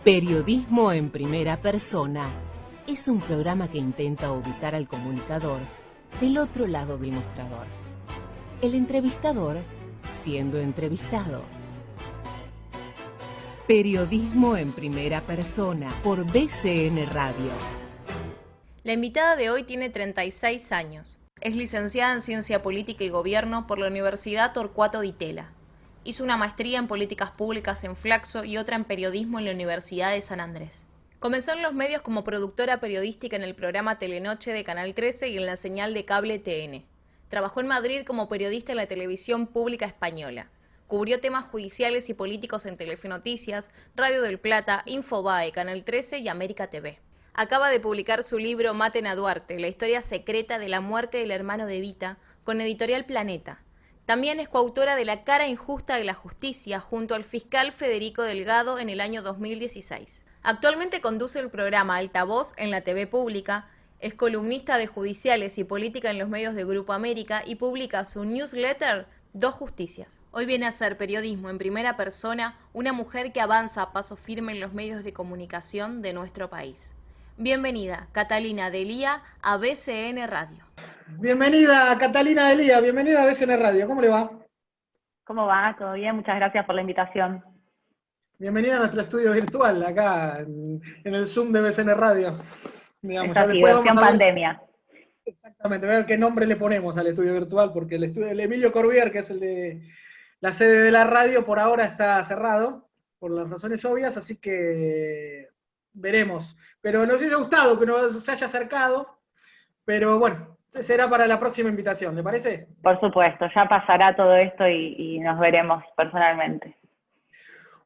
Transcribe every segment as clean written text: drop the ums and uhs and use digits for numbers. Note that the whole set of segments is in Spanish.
Periodismo en primera persona es un programa que intenta ubicar al comunicador del otro lado del mostrador. El entrevistador siendo entrevistado. Periodismo en primera persona por BCN Radio. La invitada de hoy tiene 36 años. Es licenciada en Ciencia Política y Gobierno por la Universidad Torcuato Di Tella. Hizo una maestría en Políticas Públicas en Flaxo y otra en Periodismo en la Universidad de San Andrés. Comenzó en los medios como productora periodística en el programa Telenoche de Canal 13 y en la señal de cable TN. Trabajó en Madrid como periodista en la televisión pública española. Cubrió temas judiciales y políticos en Telefe Noticias, Radio del Plata, Infobae, Canal 13 y América TV. Acaba de publicar su libro Maten a Duarte, la historia secreta de la muerte del hermano de Evita, con Editorial Planeta. También es coautora de La cara injusta de la justicia, junto al fiscal Federico Delgado en el año 2016. Actualmente conduce el programa Altavoz en la TV pública, es columnista de judiciales y política en los medios de Grupo América y publica su newsletter Dos Justicias. Hoy viene a hacer periodismo en primera persona una mujer que avanza a paso firme en los medios de comunicación de nuestro país. Bienvenida, Catalina Delía, a BCN Radio. Bienvenida, Catalina Delía, bienvenida a BCN Radio. ¿Cómo le va? ¿Cómo va? ¿Todo bien? Muchas gracias por la invitación. Bienvenida a nuestro estudio virtual, acá en el Zoom de BCN Radio. Digamos, es así, versión pandemia. Exactamente, a ver qué nombre le ponemos al estudio virtual, porque el Emilio Corbier, que es el de la sede de la radio, por ahora está cerrado, por las razones obvias, así que veremos. Pero nos hubiese gustado que nos se haya acercado, pero bueno, será para la próxima invitación, ¿le parece? Por supuesto, ya pasará todo esto y nos veremos personalmente.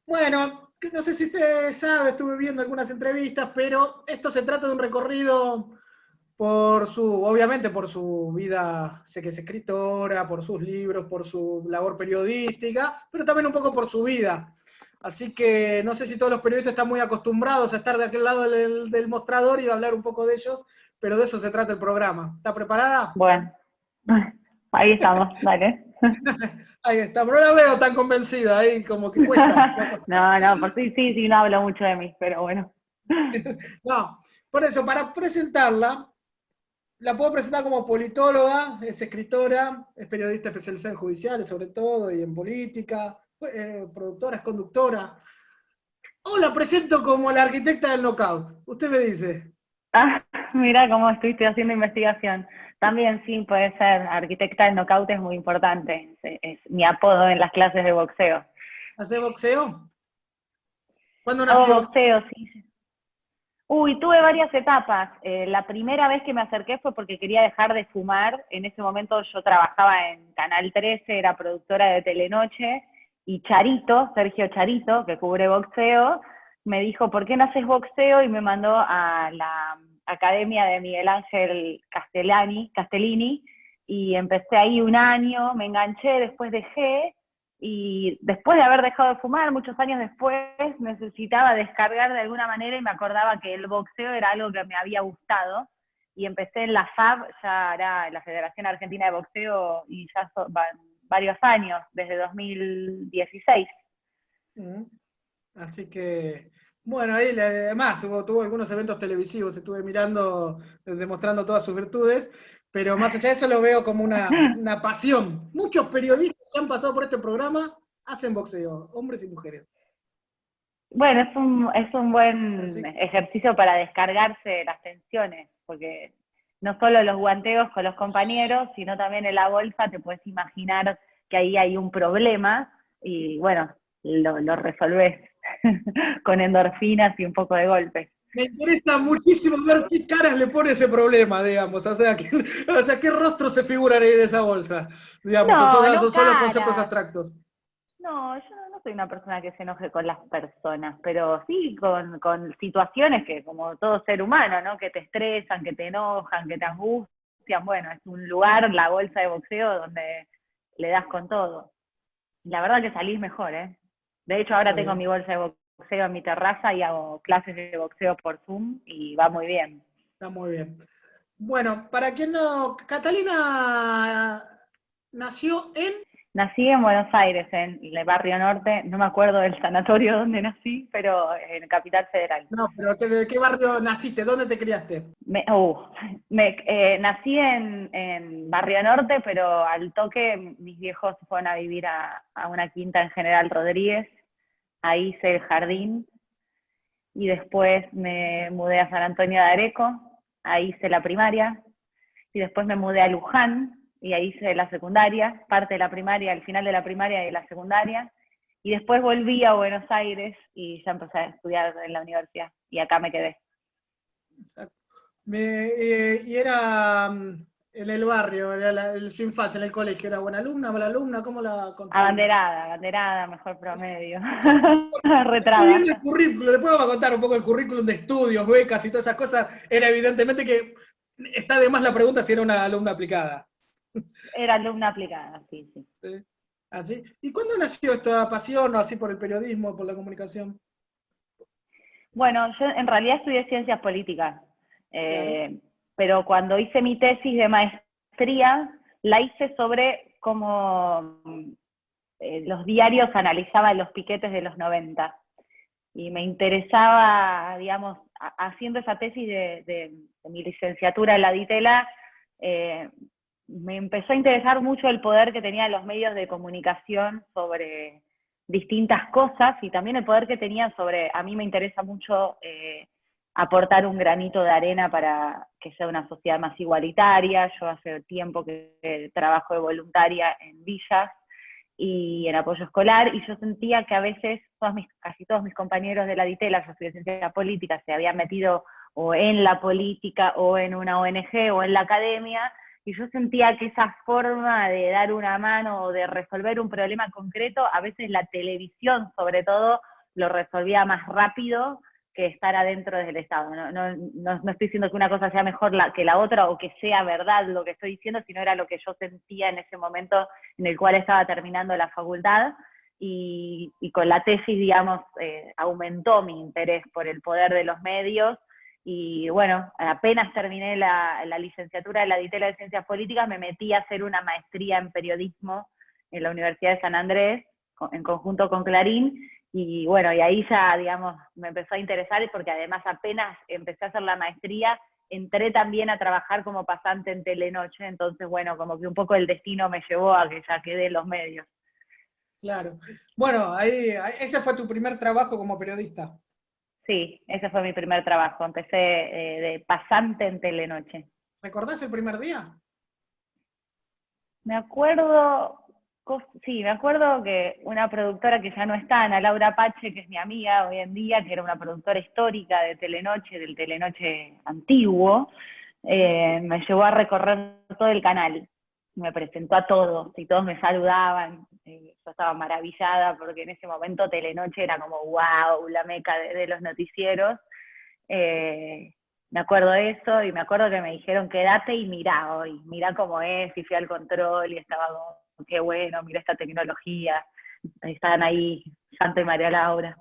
Bueno, no sé si usted sabe, estuve viendo algunas entrevistas, pero esto se trata de un recorrido obviamente por su vida, sé que es escritora, por sus libros, por su labor periodística, pero también un poco por su vida. Así que no sé si todos los periodistas están muy acostumbrados a estar de aquel lado del mostrador y hablar un poco de ellos, pero de eso se trata el programa. ¿Está preparada? Bueno, ahí estamos, dale. Ahí está, pero no la veo tan convencida, ahí como que cuesta. No, por sí, no hablo mucho de mí, pero bueno. No, por eso, para presentarla, la puedo presentar como politóloga, es escritora, es periodista especializada en judiciales sobre todo, y en política, productora, es conductora. O la presento como la arquitecta del knockout, usted me dice. Ah, mira cómo estuviste haciendo investigación. También sí, puede ser. Arquitecta del knockout es muy importante. Es mi apodo en las clases de boxeo. ¿Hace boxeo? ¿Cuándo nació? Boxeo, sí. Uy, tuve varias etapas. La primera vez que me acerqué fue porque quería dejar de fumar. En ese momento yo trabajaba en Canal 13, era productora de Telenoche, y Charito, Sergio Charito, que cubre boxeo, me dijo, ¿por qué no haces boxeo? Y me mandó a la Academia de Miguel Ángel Castellini, y empecé ahí un año, me enganché, después dejé, y después de haber dejado de fumar, muchos años después, necesitaba descargar de alguna manera y me acordaba que el boxeo era algo que me había gustado, y empecé en la FAB, ya era la Federación Argentina de Boxeo, y ya van varios años, desde 2016. Así que, bueno, ahí además tuvo algunos eventos televisivos, estuve mirando, demostrando todas sus virtudes, pero más allá de eso lo veo como una pasión. Muchos periodistas que han pasado por este programa hacen boxeo, hombres y mujeres. Bueno, es un buen ejercicio para descargarse las tensiones, porque no solo los guanteos con los compañeros, sino también en la bolsa te puedes imaginar que ahí hay un problema y bueno, lo resolvés con endorfinas y un poco de golpes. Me interesa muchísimo ver qué caras le pone ese problema, digamos, o sea, qué rostro se figuran ahí en esa bolsa, digamos, no solo conceptos abstractos. No, yo no soy una persona que se enoje con las personas, pero sí con situaciones que, como todo ser humano, ¿no? Que te estresan, que te enojan, que te angustian. Bueno, es un lugar, la bolsa de boxeo, donde le das con todo. La verdad que salís mejor, ¿eh? De hecho, ahora tengo mi bolsa de boxeo en mi terraza y hago clases de boxeo por Zoom y va muy bien. Está muy bien. Bueno, para quien no... Catalina nació en... Nací en Buenos Aires, en el barrio norte, no me acuerdo del sanatorio donde nací, pero en Capital Federal. No, pero ¿de qué barrio naciste? ¿Dónde te criaste? Nací en Barrio Norte, pero al toque mis viejos se fueron a vivir a una quinta en General Rodríguez. Ahí hice el jardín y después me mudé a San Antonio de Areco, ahí hice la primaria, y después me mudé a Luján y ahí hice la secundaria, parte de la primaria, el final de la primaria y la secundaria, y después volví a Buenos Aires y ya empecé a estudiar en la universidad, y acá me quedé. Exacto. Y era en el barrio, era su infancia, en el colegio, ¿era buena alumna, mala alumna? ¿Cómo la contaste? Abanderada, mejor promedio. Estoy viendo el Retrabada. currículum, después vamos a contar un poco el currículum de estudios, becas y todas esas cosas. Era evidentemente que está de más la pregunta si era una alumna aplicada. Era alumna aplicada, sí. ¿Sí? ¿Así? ¿Y cuándo nació esta pasión así por el periodismo, por la comunicación? Bueno, yo en realidad estudié ciencias políticas, Claro. pero cuando hice mi tesis de maestría, la hice sobre cómo los diarios analizaban los piquetes de los 90. Y me interesaba, digamos, haciendo esa tesis de mi licenciatura en la DITELA, me empezó a interesar mucho el poder que tenían los medios de comunicación sobre distintas cosas y también el poder que tenían sobre, a mí me interesa mucho aportar un granito de arena para que sea una sociedad más igualitaria. Yo hace tiempo que trabajo de voluntaria en villas y en apoyo escolar, y yo sentía que a veces casi todos mis compañeros de la DITELA, yo estudié ciencia política, se habían metido o en la política o en una ONG o en la academia, y yo sentía que esa forma de dar una mano o de resolver un problema concreto, a veces la televisión sobre todo lo resolvía más rápido que estar adentro del Estado. No estoy diciendo que una cosa sea mejor que la otra o que sea verdad lo que estoy diciendo, sino era lo que yo sentía en ese momento en el cual estaba terminando la facultad, y con la tesis, digamos, aumentó mi interés por el poder de los medios. Y bueno, apenas terminé la licenciatura de la DITELA de Ciencias Políticas, me metí a hacer una maestría en periodismo en la Universidad de San Andrés, en conjunto con Clarín, y bueno, y ahí ya, digamos, me empezó a interesar, porque además apenas empecé a hacer la maestría, entré también a trabajar como pasante en Telenoche, entonces bueno, como que un poco el destino me llevó a que ya quedé en los medios. Claro. Bueno, ese fue tu primer trabajo como periodista. Sí, ese fue mi primer trabajo, empecé de pasante en Telenoche. ¿Recordás el primer día? Me acuerdo que una productora que ya no está, Ana Laura Pache, que es mi amiga hoy en día, que era una productora histórica de Telenoche, del Telenoche antiguo, me llevó a recorrer todo el canal. Me presentó a todos y todos me saludaban. Yo estaba maravillada porque en ese momento Telenoche era como wow, la meca de los noticieros. Me acuerdo de eso, y me acuerdo que me dijeron quédate y mirá hoy, mirá cómo es, y fui al control y estaba como, qué bueno, mirá esta tecnología, estaban ahí Santa y María Laura.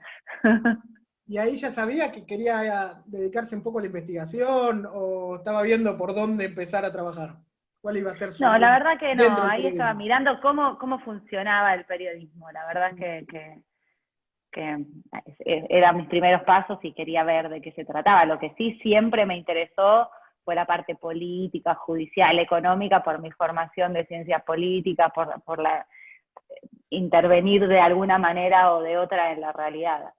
¿Y ahí ya sabía que quería dedicarse un poco a la investigación o estaba viendo por dónde empezar a trabajar? ¿Cuál iba a ser su No, la rumbo verdad que dentro no, del ahí estaba periodismo? mirando cómo funcionaba el periodismo, la verdad que eran mis primeros pasos y quería ver de qué se trataba. Lo que sí siempre me interesó fue la parte política, judicial, económica, por mi formación de ciencias políticas, por intervenir de alguna manera o de otra en la realidad.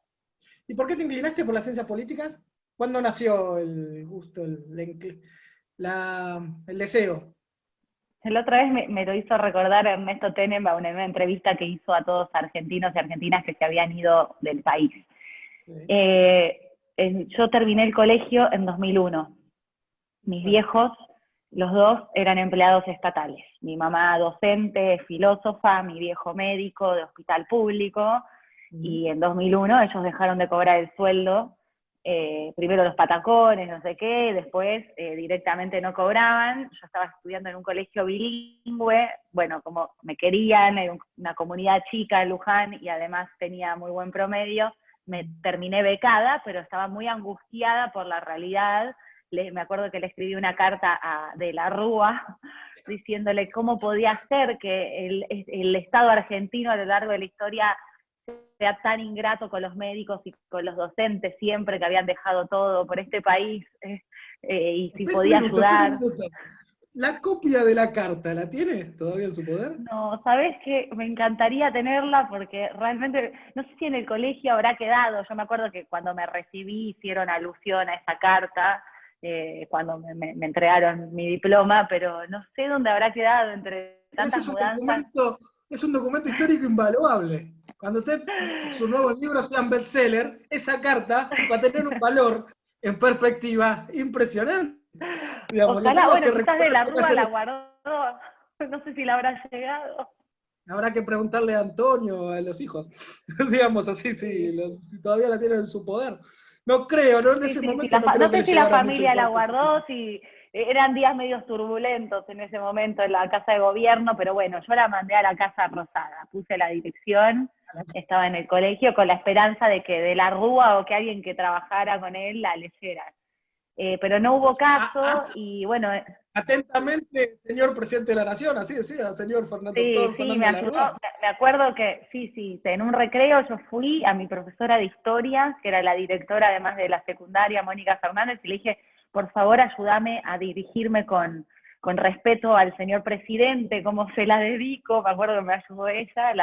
¿Y por qué te inclinaste por las ciencias políticas? ¿Cuándo nació el gusto, el deseo? La otra vez me lo hizo recordar Ernesto Tenenbaum en una entrevista que hizo a todos argentinos y argentinas que se habían ido del país. Sí. Yo terminé el colegio en 2001. Mis viejos, los dos, eran empleados estatales. Mi mamá docente, filósofa, mi viejo médico de hospital público, y en 2001 ellos dejaron de cobrar el sueldo, primero los patacones, no sé qué, después directamente no cobraban. Yo estaba estudiando en un colegio bilingüe, bueno, como me querían, en una comunidad chica en Luján, y además tenía muy buen promedio, me terminé becada, pero estaba muy angustiada por la realidad. Me acuerdo que le escribí una carta de la Rúa diciéndole cómo podía ser que el Estado argentino a lo largo de la historia sea tan ingrato con los médicos y con los docentes siempre, que habían dejado todo por este país, y si podía ayudar. Espera un minuto. ¿La copia de la carta la tiene todavía en su poder? No, ¿sabés qué? Me encantaría tenerla porque realmente, no sé si en el colegio habrá quedado. Yo me acuerdo que cuando me recibí hicieron alusión a esa carta, cuando me entregaron mi diploma, pero no sé dónde habrá quedado entre tantas mudanzas. Es un documento histórico invaluable. Cuando sus nuevos libros sean bestseller, esa carta va a tener un valor en perspectiva impresionante. Digamos, Ojalá, bueno, quizás de la Rúa la hacer... guardó, no sé si la habrá llegado. Habrá que preguntarle a Antonio, a los hijos, digamos así, si todavía la tienen en su poder. No creo, ¿no? En ese momento no sé si la familia la guardó, si eran días medios turbulentos en ese momento en la Casa de Gobierno, pero bueno, yo la mandé a la Casa Rosada, puse la dirección, estaba en el colegio con la esperanza de que de la Rúa o que alguien que trabajara con él la leyera. Pero no hubo caso y bueno... Atentamente, señor presidente de la Nación, así decía, señor Fernando. Sí, me ayudó, me acuerdo que, sí, en un recreo yo fui a mi profesora de historia, que era la directora además de la secundaria, Mónica Fernández, y le dije, por favor ayúdame a dirigirme con respeto al señor presidente, cómo se la dedico. Me acuerdo que me ayudó ella,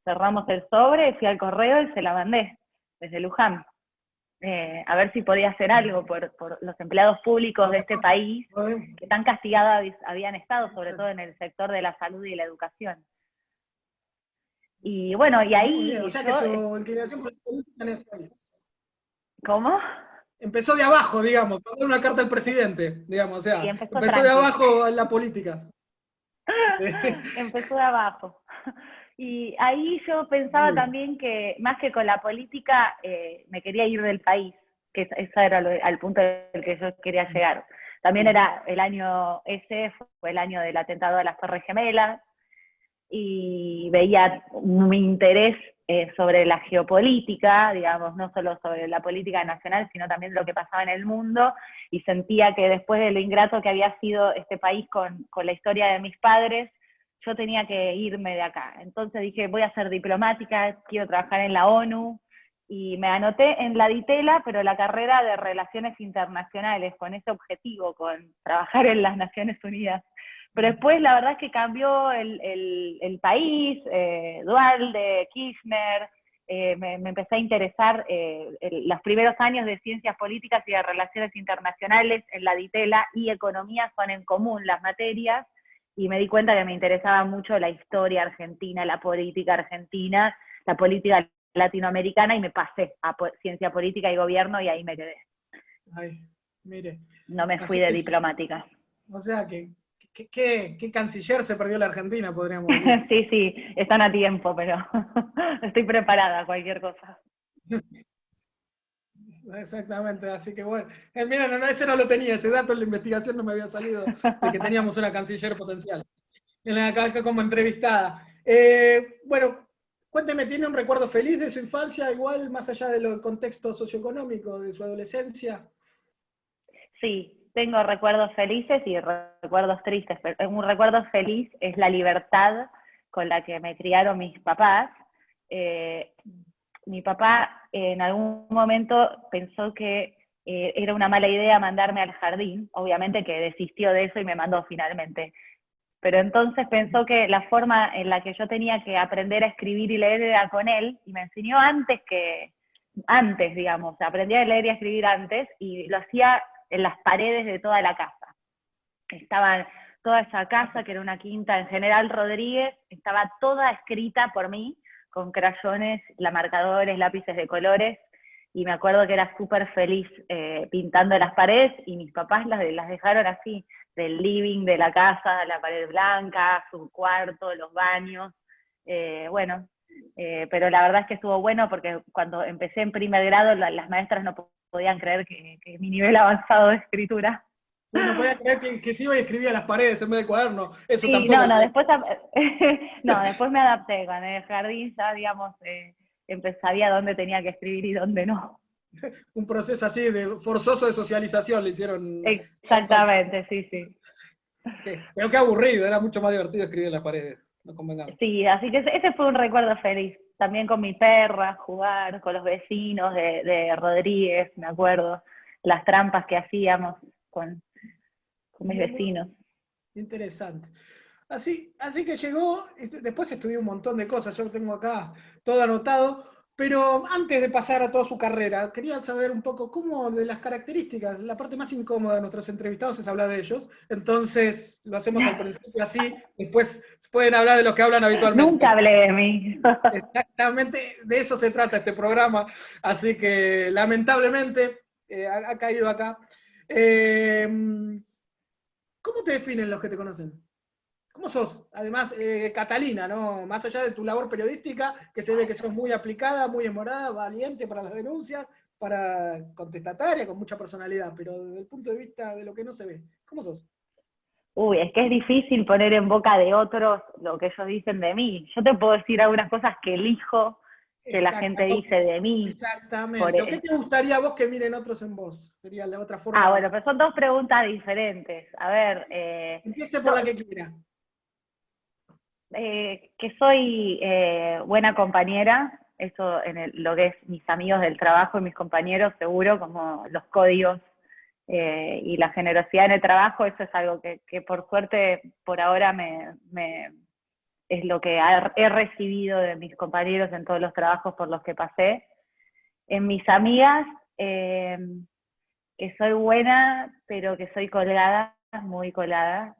cerramos el sobre, fui al correo y se la mandé desde Luján. A ver si podía hacer algo por los empleados públicos de este país, que tan castigados habían estado, sobre todo en el sector de la salud y la educación. Y bueno, y ahí... O sea que su inclinación política no es ahí. ¿Cómo? Empezó de abajo, digamos, mandó una carta al presidente, digamos, o sea, sí, empezó de abajo en la política. Empezó de abajo. Y ahí yo pensaba también que, más que con la política, me quería ir del país, que ese era al punto del que yo quería llegar. También era el año ese, fue el año del atentado a las Torres Gemelas, y veía mi interés sobre la geopolítica, digamos, no solo sobre la política nacional, sino también lo que pasaba en el mundo, y sentía que después de lo ingrato que había sido este país con la historia de mis padres, yo tenía que irme de acá. Entonces dije, voy a ser diplomática, quiero trabajar en la ONU, y me anoté en la DITELA, pero la carrera de Relaciones Internacionales, con ese objetivo, con trabajar en las Naciones Unidas. Pero después la verdad es que cambió el país, Dualde, Kirchner, me empecé a interesar los primeros años de Ciencias Políticas y de Relaciones Internacionales en la DITELA, y Economía son en común las materias, y me di cuenta que me interesaba mucho la historia argentina, la política latinoamericana, y me pasé a Ciencia Política y Gobierno, y ahí me quedé. Ay, mire. No me fui de diplomática. O sea que, ¿qué canciller se perdió la Argentina, podríamos decir? Sí, están a tiempo, pero estoy preparada a cualquier cosa. Exactamente, así que bueno. Mira, no, ese no lo tenía, ese dato en la investigación no me había salido, de que teníamos una canciller potencial. Acá como entrevistada. Bueno, cuénteme, ¿tiene un recuerdo feliz de su infancia, igual, más allá del contexto socioeconómico de su adolescencia? Sí, tengo recuerdos felices y recuerdos tristes, pero un recuerdo feliz es la libertad con la que me criaron mis papás. Mi papá en algún momento pensó que era una mala idea mandarme al jardín, obviamente que desistió de eso y me mandó finalmente. Pero entonces pensó que la forma en la que yo tenía que aprender a escribir y leer era con él, y me enseñó antes, digamos, aprendí a leer y a escribir antes, y lo hacía en las paredes de toda la casa. Estaba toda esa casa, que era una quinta en General Rodríguez, estaba toda escrita por mí, con crayones, marcadores, lápices de colores, y me acuerdo que era súper feliz pintando las paredes, y mis papás las dejaron así, del living de la casa, la pared blanca, su cuarto, los baños, pero la verdad es que estuvo bueno, porque cuando empecé en primer grado, las maestras no podían creer que mi nivel avanzado de escritura. Sí, no podía creer que se iba y escribía las paredes en vez de cuaderno. Eso sí, tampoco. Después me adapté. Con el jardín ya, digamos, sabía dónde tenía que escribir y dónde no. Un proceso así de forzoso de socialización le hicieron. Exactamente, sí. Pero qué aburrido, era mucho más divertido escribir en las paredes, no convengamos. Sí, así que ese fue un recuerdo feliz. También con mi perra, jugar con los vecinos de Rodríguez, me acuerdo, las trampas que hacíamos con mis vecinos. Interesante. Así que llegó, después estudié un montón de cosas, yo lo tengo acá todo anotado, pero antes de pasar a toda su carrera, quería saber un poco cómo de las características, la parte más incómoda de nuestros entrevistados es hablar de ellos, entonces lo hacemos al principio así, después pueden hablar de lo que hablan habitualmente. Nunca hablé de mí. Exactamente, de eso se trata este programa, así que lamentablemente ha caído acá. ¿Cómo te definen los que te conocen? ¿Cómo sos? Además, Catalina, ¿no? Más allá de tu labor periodística, que se ve que sos muy aplicada, muy enamorada, valiente para las denuncias, para contestataria, con mucha personalidad, pero desde el punto de vista de lo que no se ve, ¿cómo sos? Uy, es que es difícil poner en boca de otros lo que ellos dicen de mí. Yo te puedo decir algunas cosas que elijo que la gente dice de mí. Exactamente. ¿Qué te gustaría a vos que miren otros en vos? Sería la otra forma. Ah, bueno, pero son dos preguntas diferentes. A ver. Empiece por la que quiera. Que soy buena compañera, eso en lo que es mis amigos del trabajo y mis compañeros, seguro, como los códigos y la generosidad en el trabajo, eso es algo que por suerte por ahora es lo que he recibido de mis compañeros en todos los trabajos por los que pasé. En mis amigas, que soy buena, pero que soy colgada, muy colgada,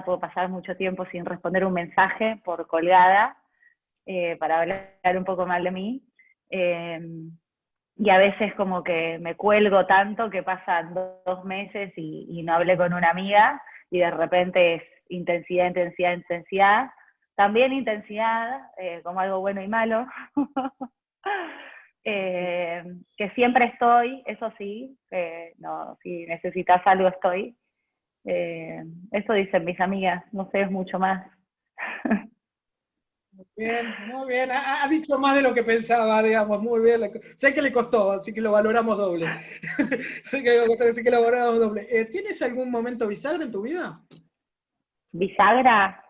puedo pasar mucho tiempo sin responder un mensaje por colgada, para hablar un poco mal de mí. Y a veces como que me cuelgo tanto que pasan 2 meses y no hablé con una amiga, y de repente es intensidad, intensidad, intensidad. También intensidad, como algo bueno y malo. Que siempre estoy, eso sí, no, si necesitas algo estoy. Eso dicen mis amigas, no sé, es mucho más. Muy bien, ha dicho más de lo que pensaba, digamos, muy bien. Sé que le costó, así que lo valoramos doble. sé que lo valoramos doble. ¿Tienes algún momento bisagra en tu vida? ¿Bisagra?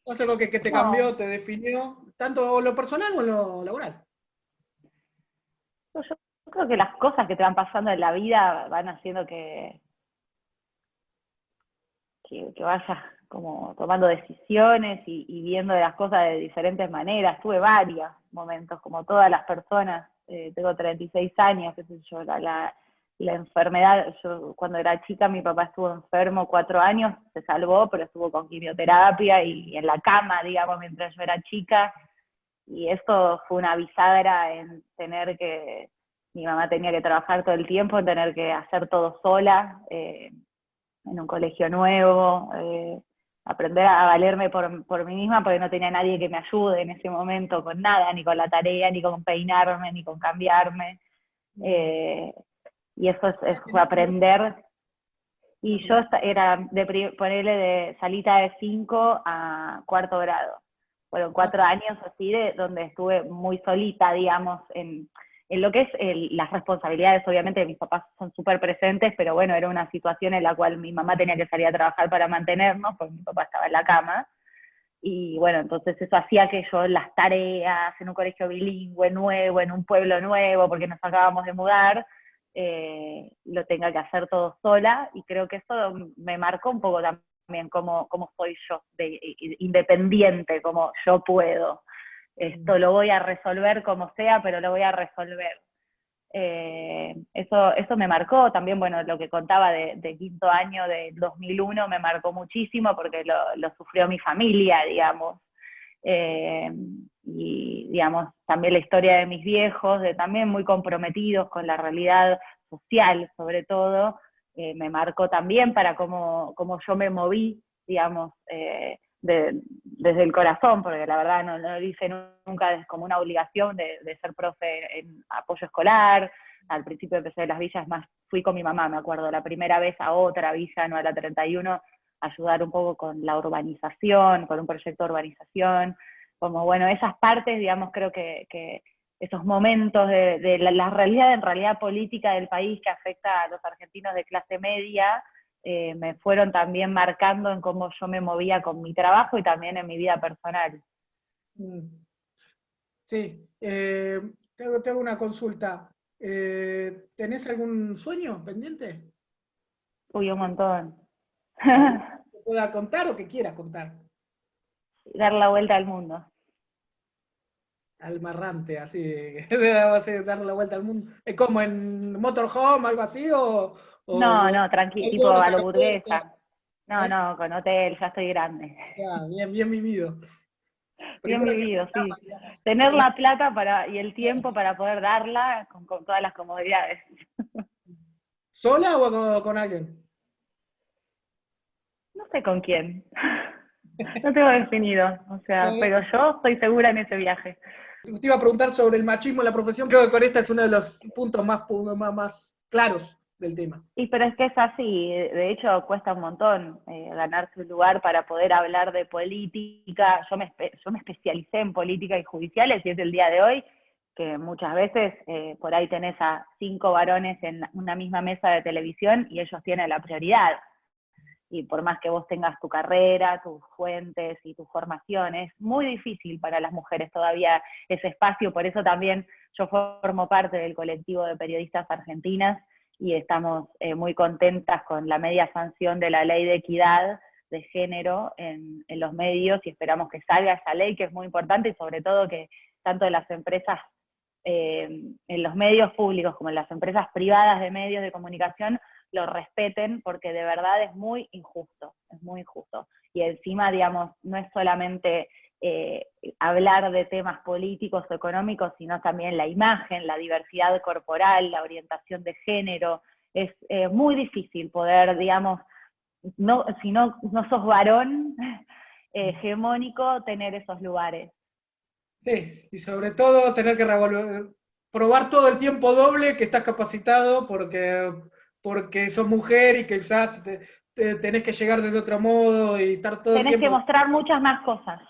¿O es algo que te cambió, te definió, tanto en lo personal o en lo laboral? Yo creo que las cosas que te van pasando en la vida van haciendo que vayas como tomando decisiones y viendo las cosas de diferentes maneras. Tuve varios momentos, como todas las personas. Tengo 36 años, qué sé yo, la enfermedad. Yo cuando era chica mi papá estuvo enfermo 4 años, se salvó, pero estuvo con quimioterapia y en la cama, digamos, mientras yo era chica. Y eso fue una bisagra en tener que, mi mamá tenía que trabajar todo el tiempo, en tener que hacer todo sola, en un colegio nuevo, aprender a valerme por mí misma, porque no tenía nadie que me ayude en ese momento con nada, ni con la tarea, ni con peinarme, ni con cambiarme. Y eso fue aprender. Y yo era ponerle de salita de 5 a 4º grado. Fueron 4 años así donde estuve muy solita, digamos, en lo que es las responsabilidades. Obviamente mis papás son súper presentes, pero bueno, era una situación en la cual mi mamá tenía que salir a trabajar para mantenernos, porque mi papá estaba en la cama. Y bueno, entonces eso hacía que yo las tareas en un colegio bilingüe nuevo, en un pueblo nuevo, porque nos acabamos de mudar, lo tenga que hacer todo sola, y creo que eso me marcó un poco también cómo soy yo, independiente, como yo puedo. Esto lo voy a resolver como sea, pero lo voy a resolver. Eso me marcó también. Bueno, lo que contaba de 5º año del 2001 me marcó muchísimo, porque lo sufrió mi familia, digamos. Y digamos, también la historia de mis viejos, también muy comprometidos con la realidad social, sobre todo, me marcó también para cómo yo me moví, digamos, desde el corazón, porque la verdad no lo hice nunca como una obligación de ser profe en apoyo escolar. Al principio empecé en las villas, más fui con mi mamá, me acuerdo, la primera vez a otra villa, no a la 31, ayudar un poco con la urbanización, con un proyecto de urbanización, como bueno, esas partes, digamos, creo que esos momentos de la realidad, en realidad política del país, que afecta a los argentinos de clase media, me fueron también marcando en cómo yo me movía con mi trabajo y también en mi vida personal. Mm. Sí, te hago una consulta. ¿Tenés algún sueño pendiente? Uy, un montón. ¿Algo que pueda contar o que quieras contar? Dar la vuelta al mundo. Al marrante, así, de darle la vuelta al mundo. ¿Es como en Motorhome, algo así? No, O no, tranqui, tipo tours a a lo la costa? burguesa. No, ¿Eh? no, con hotel, ya estoy grande. Ya, bien, bien vivido. Bien Primero que vivido, nada, sí. digamos. Tener la plata y el tiempo para poder darla con todas las comodidades. ¿Sola o con alguien? No sé con quién. No tengo definido, o sea, Eh, pero yo estoy segura en ese viaje. Te iba a preguntar sobre el machismo en la profesión, creo que con esta es uno de los puntos más claros del tema. Y pero es que es así, de hecho cuesta un montón ganarse un lugar para poder hablar de política. Yo me especialicé en política y judiciales y es el día de hoy que muchas veces por ahí tenés a 5 varones en una misma mesa de televisión y ellos tienen la prioridad. Y por más que vos tengas tu carrera, tus fuentes y tu formación, es muy difícil para las mujeres todavía ese espacio. Por eso también yo formo parte del colectivo de periodistas argentinas y estamos muy contentas con la media sanción de la ley de equidad de género en los medios, y esperamos que salga esa ley, que es muy importante, y sobre todo que tanto en las empresas, en los medios públicos como en las empresas privadas de medios de comunicación, lo respeten, porque de verdad es muy injusto, es muy injusto. Y encima, digamos, no es solamente hablar de temas políticos o económicos, sino también la imagen, la diversidad corporal, la orientación de género. Es muy difícil poder, digamos, no, si no sos varón hegemónico, tener esos lugares. Sí, y sobre todo tener que probar todo el tiempo doble que estás capacitado porque sos mujer y que quizás tenés que llegar desde otro modo y estar todo el Tenés que tiempo mostrar muchas más cosas.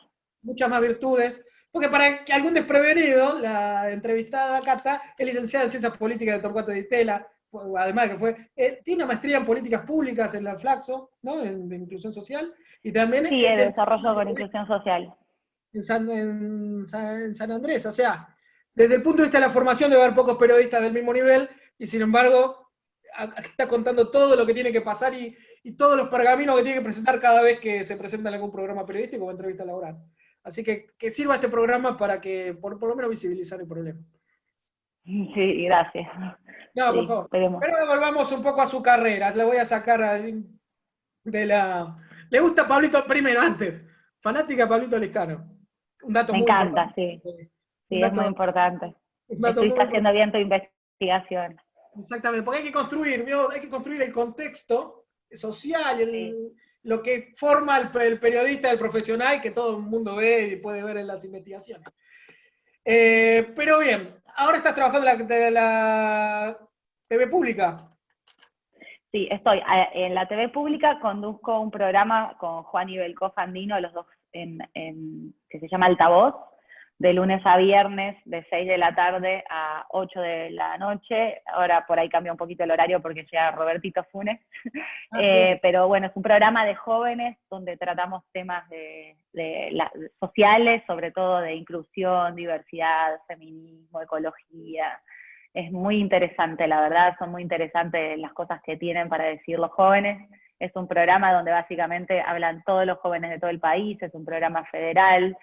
muchas más virtudes. Porque para que algún desprevenido, la entrevistada Cata es licenciada en Ciencias Políticas de Torcuato Di Tella, además que tiene una maestría en Políticas Públicas en la Flaxo, ¿no? De Inclusión Social, y también Sí, de desarrollo con inclusión social. En San Andrés. O sea, desde el punto de vista de la formación debe haber pocos periodistas del mismo nivel, y sin embargo, está contando todo lo que tiene que pasar y todos los pergaminos que tiene que presentar cada vez que se presenta en algún programa periodístico o entrevista laboral. Así que sirva este programa para que, por lo menos, visibilizar el problema. Sí, gracias. No, por Sí, favor. esperemos. Pero volvamos un poco a su carrera. Le voy a sacar de la... ¿Le gusta Pablito primero, antes? Fanática de Pablito Lescano. Un dato Me muy encanta, importante. sí. Un Sí, es muy dato, importante. un dato Estuviste muy haciendo importante. bien tu investigación. Exactamente, porque hay que construir, ¿vio? Hay que construir el contexto social, Sí. lo que forma el periodista, el profesional, que todo el mundo ve y puede ver en las investigaciones. Pero bien, ahora estás trabajando en la TV pública. Sí, estoy en la TV pública, conduzco un programa con Juan y Belkó Fandino, los dos que se llama Altavoz, de lunes a viernes, de 6 de la tarde a 8 de la noche. Ahora por ahí cambia un poquito el horario porque llega Robertito Funes. Ah, bien. Pero bueno, es un programa de jóvenes donde tratamos temas sociales, sobre todo de inclusión, diversidad, feminismo, ecología. Es muy interesante, la verdad, son muy interesantes las cosas que tienen para decir los jóvenes. Es un programa donde básicamente hablan todos los jóvenes de todo el país, es un programa federal,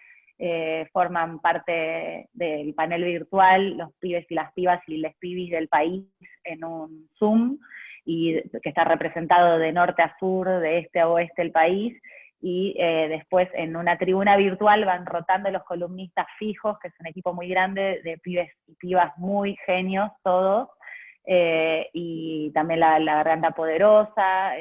forman parte del panel virtual los pibes y las pibas y les pibis del país en un Zoom, y que está representado de norte a sur, de este a oeste del país, y después en una tribuna virtual van rotando los columnistas fijos, que es un equipo muy grande de pibes y pibas muy genios todos, y también la Garganta Poderosa,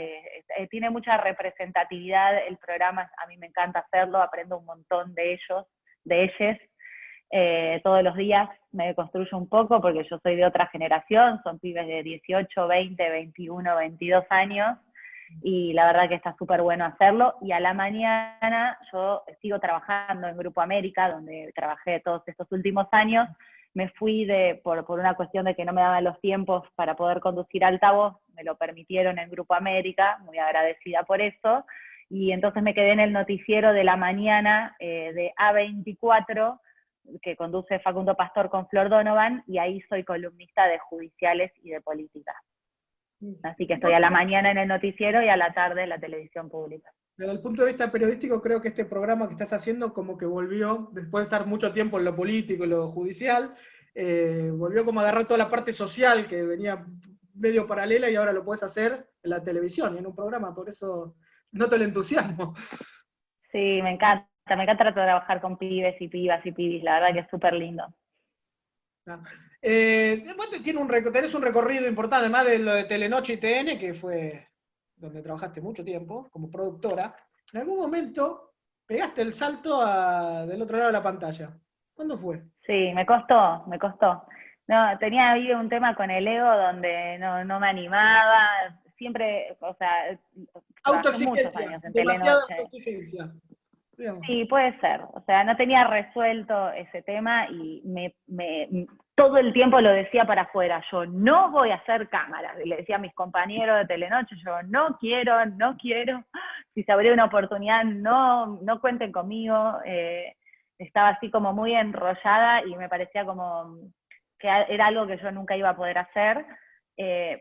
tiene mucha representatividad el programa, a mí me encanta hacerlo, aprendo un montón de ellos, de ellas. Todos los días me construyo un poco porque yo soy de otra generación, son pibes de 18, 20, 21, 22 años, y la verdad que está súper bueno hacerlo. Y a la mañana yo sigo trabajando en Grupo América, donde trabajé todos estos últimos años. Me fui por una cuestión de que no me daban los tiempos para poder conducir Altavoz, me lo permitieron en Grupo América, muy agradecida por eso, y entonces me quedé en el noticiero de la mañana de A24, que conduce Facundo Pastor con Flor Donovan, y ahí soy columnista de judiciales y de política. Así que estoy a la mañana en el noticiero y a la tarde en la televisión pública. Desde el punto de vista periodístico, creo que este programa que estás haciendo como que volvió, después de estar mucho tiempo en lo político y lo judicial, volvió como a agarrar toda la parte social que venía medio paralela y ahora lo puedes hacer en la televisión y en un programa, por eso noto el entusiasmo. Sí, me encanta trabajar con pibes y pibas y pibis, la verdad que es súper lindo. Después tenés un recorrido importante, además de lo de Telenoche y TN, que fue donde trabajaste mucho tiempo como productora. En algún momento pegaste el salto del otro lado de la pantalla. ¿Cuándo fue? Sí, me costó. No, tenía ahí un tema con el ego donde no me animaba, siempre, o sea, trabajé muchos años en demasiada Telenoche. autoexigencia. Sí, puede ser. O sea, no tenía resuelto ese tema y todo el tiempo lo decía para afuera. Yo no voy a hacer cámaras. Y le decía a mis compañeros de Telenoche, yo no quiero. Si se abriera una oportunidad, no cuenten conmigo. Estaba así como muy enrollada y me parecía como que era algo que yo nunca iba a poder hacer.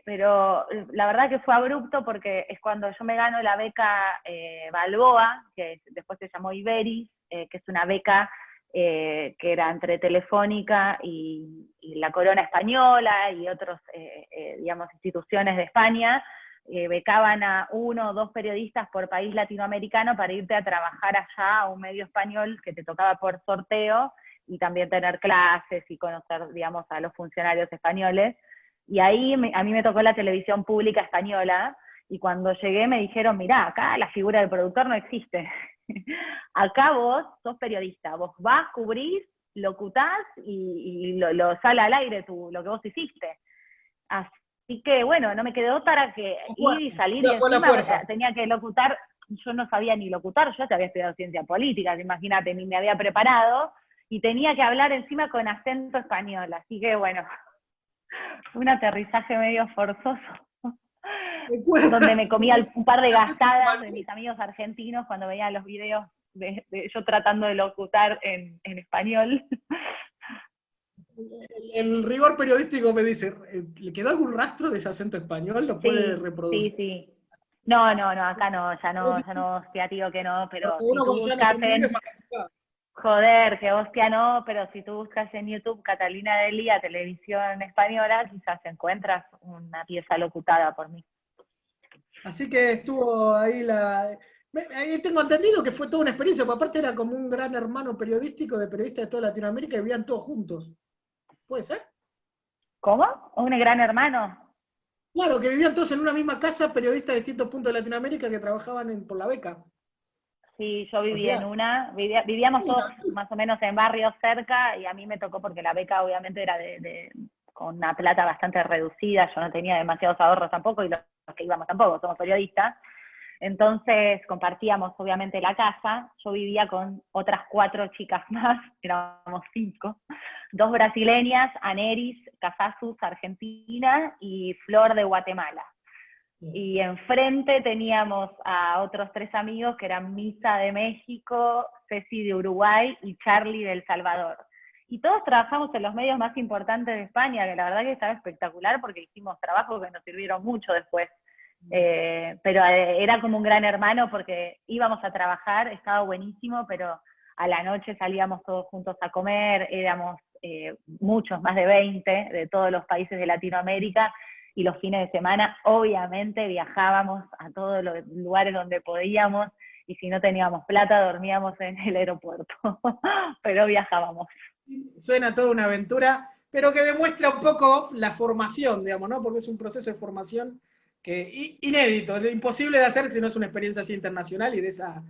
Pero la verdad que fue abrupto porque es cuando yo me gano la beca Balboa, que después se llamó Iberis, que es una beca que era entre Telefónica y la Corona Española y otras digamos, instituciones de España, becaban a 1 o 2 periodistas por país latinoamericano para irte a trabajar allá a un medio español que te tocaba por sorteo y también tener clases y conocer, digamos, a los funcionarios españoles. Y ahí a mí me tocó la televisión pública española, y cuando llegué me dijeron, mirá, acá la figura del productor no existe. Acá vos sos periodista, vos vas, cubrís, locutás y lo sale al aire lo que vos hiciste. Así que bueno, no me quedó otra que ir y salir, y encima tenía que locutar. Yo no sabía ni locutar, yo había estudiado ciencia política, imagínate, ni me había preparado, y tenía que hablar encima con acento español, así que bueno, un aterrizaje medio forzoso, donde me comía un par de gastadas de mis amigos argentinos cuando veía los videos de yo tratando de locutar en español. El rigor periodístico me dice, ¿le quedó algún rastro de ese acento español? ¿Lo puede reproducir? Sí. No, acá no, ya no, te digo que no, pero si tú buscas joder, que hostia no, pero si tú buscas en YouTube Catalina Delia, televisión española, quizás encuentras una pieza locutada por mí. Así que estuvo ahí ahí tengo entendido que fue toda una experiencia, porque aparte era como un gran hermano periodístico de periodistas de toda Latinoamérica y vivían todos juntos. ¿Puede ser? ¿Cómo? ¿Un gran hermano? Claro, que vivían todos en una misma casa, periodistas de distintos puntos de Latinoamérica que trabajaban por la beca. Sí, yo vivía en una, vivíamos todos más o menos en barrios cerca, y a mí me tocó porque la beca obviamente era con una plata bastante reducida, yo no tenía demasiados ahorros tampoco, y los que íbamos tampoco, somos periodistas. Entonces compartíamos obviamente la casa, yo vivía con otras 4 chicas más, éramos 5, 2 brasileñas, Aneris, Casasus, Argentina, y Flor de Guatemala. Y enfrente teníamos a otros 3 amigos que eran Misa de México, Ceci de Uruguay y Charlie de El Salvador. Y todos trabajamos en los medios más importantes de España, que la verdad que estaba espectacular porque hicimos trabajos que nos sirvieron mucho después. Pero era como un gran hermano porque íbamos a trabajar, estaba buenísimo, pero a la noche salíamos todos juntos a comer, éramos muchos, más de 20, de todos los países de Latinoamérica, y los fines de semana obviamente viajábamos a todos los lugares donde podíamos, y si no teníamos plata dormíamos en el aeropuerto, pero viajábamos. Suena toda una aventura, pero que demuestra un poco la formación, digamos, ¿no? Porque es un proceso de formación que inédito, es imposible de hacer si no es una experiencia así internacional y de esa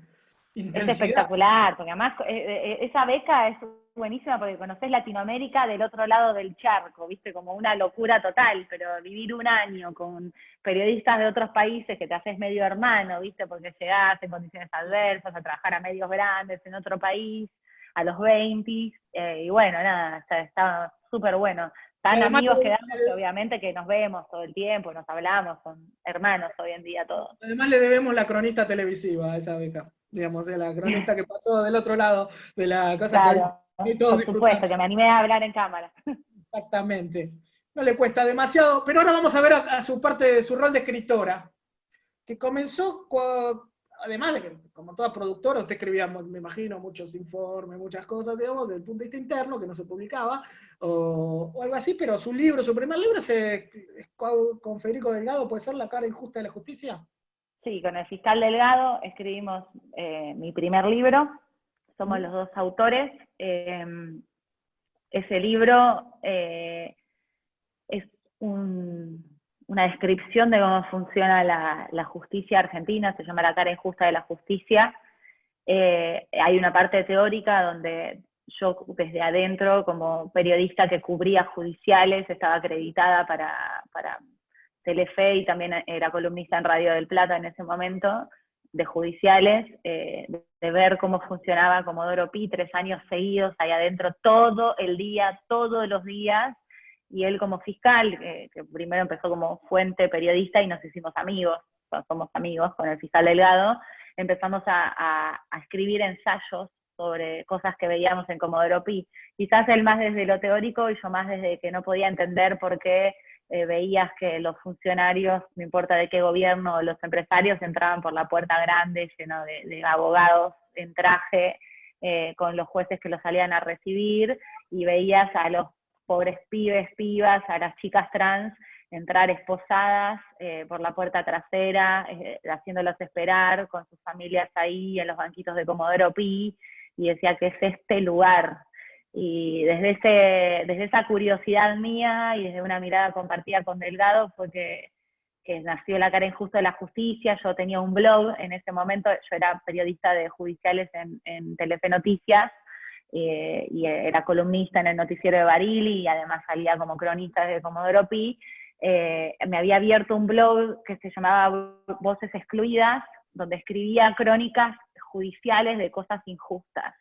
intensidad. Es espectacular, porque además esa beca es buenísima porque conocés Latinoamérica del otro lado del charco, viste, como una locura total, pero vivir un año con periodistas de otros países que te haces medio hermano, viste, porque llegás en condiciones adversas a trabajar a medios grandes en otro país, a los 20, y bueno, nada, estaba súper bueno. Tan Además, amigos quedamos que obviamente que nos vemos todo el tiempo, nos hablamos, son hermanos hoy en día todos. además le debemos la cronista televisiva a esa beca, digamos, la cronista que pasó del otro lado de la cosa Claro, que todos por disfrutamos. supuesto, que me animé a hablar en cámara. Exactamente. No le cuesta demasiado, pero ahora vamos a ver a su parte, su rol de escritora, que comenzó, además de que, como toda productora, usted escribía, me imagino, muchos informes, muchas cosas, digamos, desde el punto de vista interno, que no se publicaba, o algo así, pero su libro, su primer libro, con Federico Delgado, ¿puede ser La cara injusta de la justicia? Sí, con el fiscal Delgado escribimos mi primer libro, somos los dos autores. Ese libro es una descripción de cómo funciona la justicia argentina, se llama La cara injusta de la justicia. Hay una parte teórica donde yo desde adentro, como periodista que cubría judiciales, estaba acreditada para Telefe y también era columnista en Radio del Plata en ese momento, de judiciales, de ver cómo funcionaba Comodoro Pi 3 años seguidos ahí adentro, todo el día, todos los días, y él como fiscal, que primero empezó como fuente periodista y nos hicimos amigos, somos amigos con el fiscal Delgado, empezamos a escribir ensayos sobre cosas que veíamos en Comodoro Pi. Quizás él más desde lo teórico y yo más desde que no podía entender por qué veías que los funcionarios, no importa de qué gobierno, los empresarios entraban por la puerta grande, lleno de abogados en traje, con los jueces que los salían a recibir, y veías a los pobres pibes, pibas, a las chicas trans, entrar esposadas por la puerta trasera, haciéndolos esperar con sus familias ahí en los banquitos de Comodoro Pi, y decía que es este lugar. Y desde esa curiosidad mía y desde una mirada compartida con Delgado fue que nació La cara injusta de la justicia. Yo tenía un blog en ese momento, yo era periodista de judiciales en Telefe Noticias, y era columnista en el noticiero de Barili y además salía como cronista de Comodoro Pi. Me había abierto un blog que se llamaba Voces Excluidas, donde escribía crónicas judiciales de cosas injustas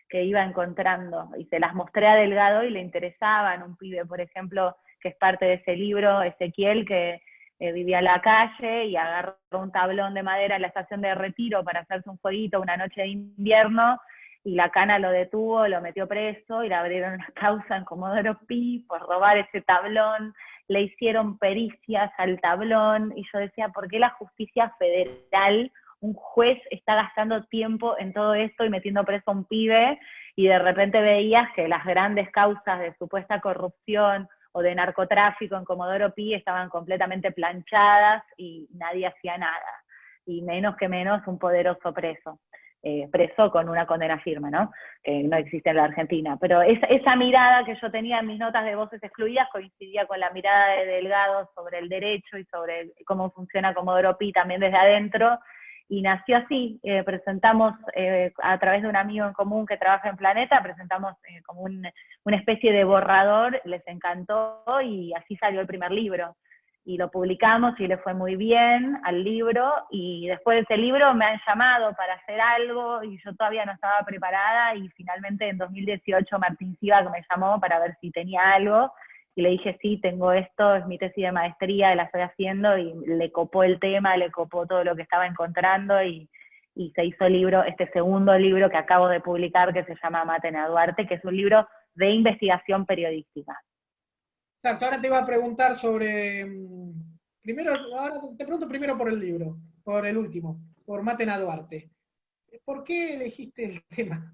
que iba encontrando, y se las mostré a Delgado y le interesaban. Un pibe, por ejemplo, que es parte de ese libro, Ezequiel, que vivía en la calle y agarró un tablón de madera en la estación de Retiro para hacerse un fueguito una noche de invierno, y la cana lo detuvo, lo metió preso y le abrieron una causa en Comodoro Pi por robar ese tablón. Le hicieron pericias al tablón, y yo decía, ¿por qué la justicia federal, un juez, está gastando tiempo en todo esto y metiendo preso a un pibe? Y de repente veías que las grandes causas de supuesta corrupción o de narcotráfico en Comodoro Pi estaban completamente planchadas y nadie hacía nada, y menos que menos un poderoso preso. Preso con una condena firme, ¿no? Que no existe en la Argentina. Pero esa mirada que yo tenía en mis notas de Voces Excluidas coincidía con la mirada de Delgado sobre el derecho y sobre cómo funciona Comodoro Pi también desde adentro, y nació así. Presentamos, a través de un amigo en común que trabaja en Planeta, presentamos como una especie de borrador, les encantó, y así salió el primer libro. Y lo publicamos y le fue muy bien al libro, y después de ese libro me han llamado para hacer algo y yo todavía no estaba preparada, y finalmente en 2018 Martín Siva me llamó para ver si tenía algo, y le dije sí, tengo esto, es mi tesis de maestría, la estoy haciendo, y le copó el tema, le copó todo lo que estaba encontrando, y se hizo el libro, este segundo libro que acabo de publicar, que se llama Maten a Duarte, que es un libro de investigación periodística. Exacto, ahora te iba a preguntar sobre, primero, ahora te pregunto primero por el libro, por el último, por Maten a Duarte. ¿Por qué elegiste el tema?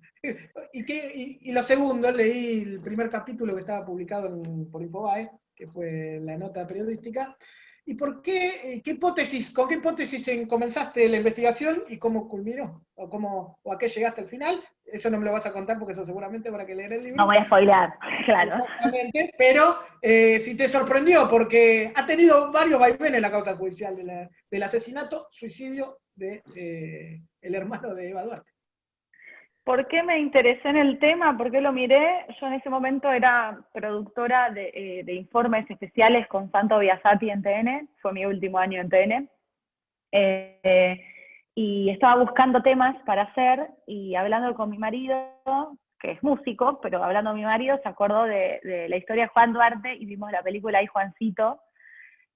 Y lo segundo, leí el primer capítulo que estaba publicado por Infobae, que fue la nota periodística. ¿Y por qué, con qué hipótesis comenzaste la investigación y cómo culminó? ¿O a qué llegaste al final? Eso no me lo vas a contar porque eso seguramente habrá que leer el libro. No voy a spoilear, claro. Exactamente, pero si te sorprendió, porque ha tenido varios vaivenes la causa judicial del asesinato, suicidio de el hermano de Eva Duarte. ¿Por qué me interesé en el tema? ¿Por qué lo miré? Yo en ese momento era productora de informes especiales con Santo Biasati en TN, fue mi último año en TN, y estaba buscando temas para hacer, y hablando con mi marido, que es músico, pero hablando de mi marido, se acordó de la historia de Juan Duarte y vimos la película ahí, Juancito,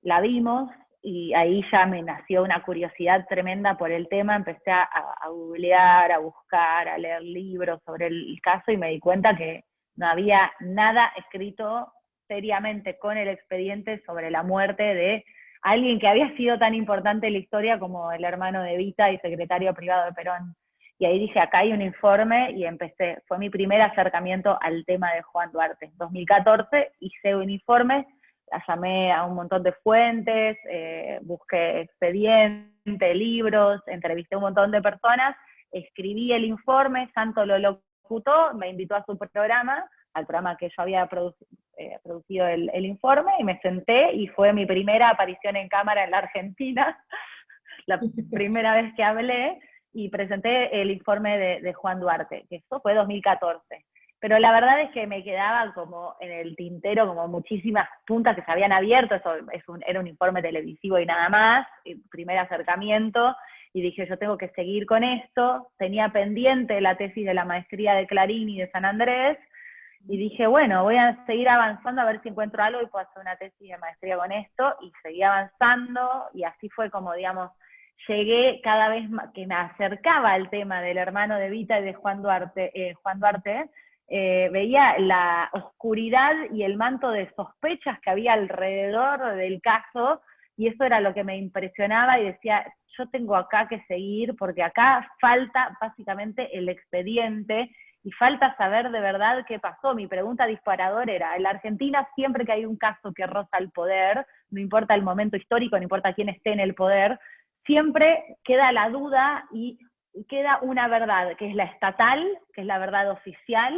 la vimos y ahí ya me nació una curiosidad tremenda por el tema, empecé a googlear, a buscar, a leer libros sobre el caso y me di cuenta que no había nada escrito seriamente con el expediente sobre la muerte de alguien que había sido tan importante en la historia como el hermano de Evita y secretario privado de Perón. Y ahí dije, acá hay un informe, y empecé, fue mi primer acercamiento al tema de Juan Duarte. En 2014 hice un informe, llamé a un montón de fuentes, busqué expedientes, libros, entrevisté a un montón de personas, escribí el informe, Santo lo locutó, me invitó a su programa, al programa que yo había producido el informe, y me senté, y fue mi primera aparición en cámara en la Argentina, la primera vez que hablé, y presenté el informe de Juan Duarte, que eso fue 2014. Pero la verdad es que me quedaba como en el tintero, como muchísimas puntas que se habían abierto, eso era un informe televisivo y nada más, el primer acercamiento, y dije, yo tengo que seguir con esto. Tenía pendiente la tesis de la maestría de Clarín y de San Andrés, y dije, bueno, voy a seguir avanzando a ver si encuentro algo y puedo hacer una tesis de maestría con esto, y seguí avanzando, y así fue como, digamos, llegué cada vez más, que me acercaba al tema del hermano de Evita y de Juan Duarte, veía la oscuridad y el manto de sospechas que había alrededor del caso, y eso era lo que me impresionaba, y decía, yo tengo acá que seguir, porque acá falta básicamente el expediente, y falta saber de verdad qué pasó. Mi pregunta disparadora era, en la Argentina siempre que hay un caso que roza el poder, no importa el momento histórico, no importa quién esté en el poder, siempre queda la duda y queda una verdad, que es la estatal, que es la verdad oficial,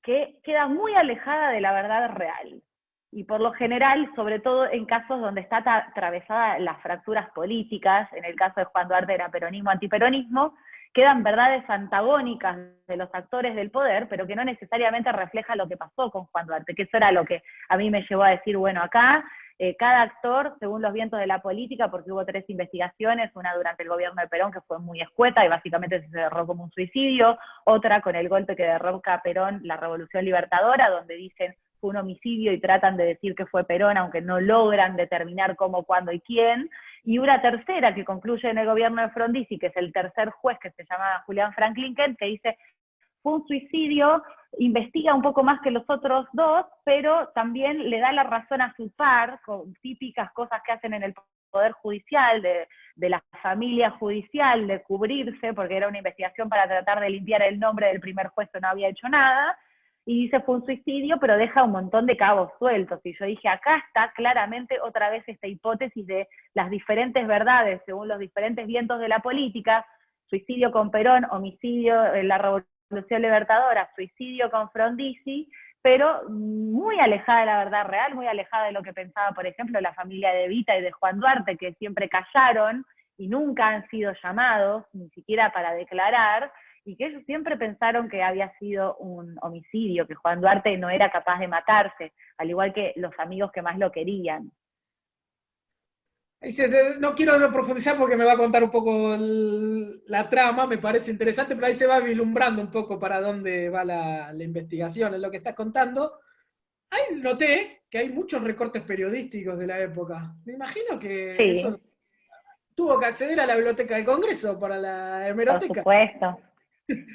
que queda muy alejada de la verdad real. Y por lo general, sobre todo en casos donde está atravesada las fracturas políticas, en el caso de Juan Duarte era peronismo-antiperonismo, quedan verdades antagónicas de los actores del poder, pero que no necesariamente refleja lo que pasó con Juan Duarte, que eso era lo que a mí me llevó a decir, bueno, acá cada actor, según los vientos de la política, porque hubo 3 investigaciones, una durante el gobierno de Perón, que fue muy escueta y básicamente se cerró como un suicidio, otra con el golpe que derroca a Perón, la Revolución Libertadora, donde dicen fue un homicidio y tratan de decir que fue Perón, aunque no logran determinar cómo, cuándo y quién, y una tercera que concluye en el gobierno de Frondizi, que es el tercer juez, que se llama Julián Franklin Kent, que dice fue un suicidio, investiga un poco más que los otros 2, pero también le da la razón a su par, con típicas cosas que hacen en el Poder Judicial, de la familia judicial, de cubrirse, porque era una investigación para tratar de limpiar el nombre del primer juez que no había hecho nada, y dice fue un suicidio, pero deja un montón de cabos sueltos, y yo dije, acá está claramente otra vez esta hipótesis de las diferentes verdades, según los diferentes vientos de la política, suicidio con Perón, homicidio en la Revolución Libertadora, suicidio con Frondizi, pero muy alejada de la verdad real, muy alejada de lo que pensaba, por ejemplo, la familia de Evita y de Juan Duarte, que siempre callaron y nunca han sido llamados, ni siquiera para declarar, y que ellos siempre pensaron que había sido un homicidio, que Juan Duarte no era capaz de matarse, al igual que los amigos que más lo querían. No quiero profundizar porque me va a contar un poco la trama, me parece interesante, pero ahí se va vislumbrando un poco para dónde va la investigación, en lo que estás contando. Ahí noté que hay muchos recortes periodísticos de la época. Me imagino que Sí, eso tuvo que acceder a la Biblioteca del Congreso para la hemeroteca.